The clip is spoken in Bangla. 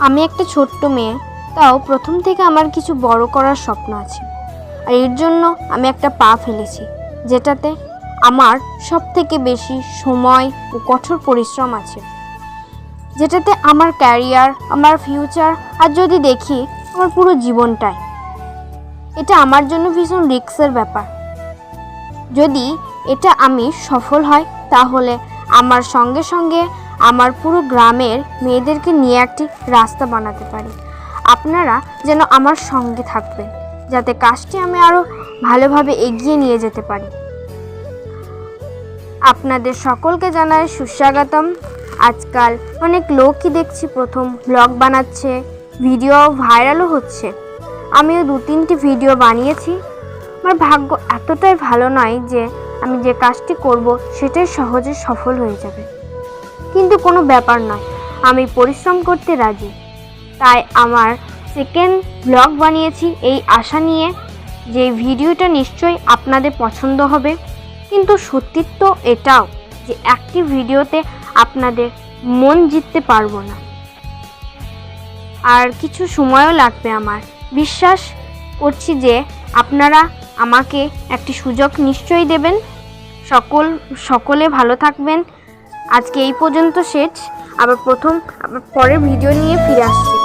আমি একটা ছোট্ট মেয়ে, তাও প্রথম থেকে আমার কিছু বড় করার স্বপ্ন আছে। আর এর জন্য আমি একটা পা ফেলেছি, যেটাতে আমার সব থেকে বেশি সময় ও কঠোর পরিশ্রম আছে, যেটাতে আমার ক্যারিয়ার, আমার ফিউচার, আর যদি দেখি আমার পুরো জীবনটাই। এটা আমার জন্য ভীষণ রিস্কের ব্যাপার। যদি এটা আমি সফল হয়, তাহলে আমার সঙ্গে সঙ্গে আমার পুরো গ্রামের মেয়েদেরকে নিয়ে একটি রাস্তা বানাতে পারি। আপনারা যেন আমার সঙ্গে থাকবেন, যাতে কাজটি আমি আরও ভালোভাবে এগিয়ে নিয়ে যেতে পারি। আপনাদের সকলকে জানাই সুস্বাগতম। আজকাল অনেক লোকই দেখছি প্রথম ব্লগ বানাচ্ছে, ভিডিও ভাইরালও হচ্ছে। আমিও 2-3টি ভিডিও বানিয়েছি। আমার ভাগ্য এতটাই ভালো নয় যে আমি যে কাজটি করব সেটাই সহজে সফল হয়ে যাবে, কিন্তু কোনো ব্যাপার নয়, আমি পরিশ্রম করতে রাজি। তাই আমার সেকেন্ড ব্লগ বানিয়েছি এই আশা নিয়ে যে ভিডিওটা নিশ্চয়ই আপনাদের পছন্দ হবে। কিন্তু সত্যিত্ব এটাও যে একটি ভিডিওতে আপনাদের মন জিততে পারবো না, আর কিছু সময়ও লাগবে। আমার বিশ্বাস করছি যে আপনারা আমাকে একটি সুযোগ নিশ্চয়ই দেবেন। সকলে ভালো থাকবেন। আজকে এই পর্যন্ত শেষ। আবার পরের ভিডিও নিয়ে ফিরে আসছি।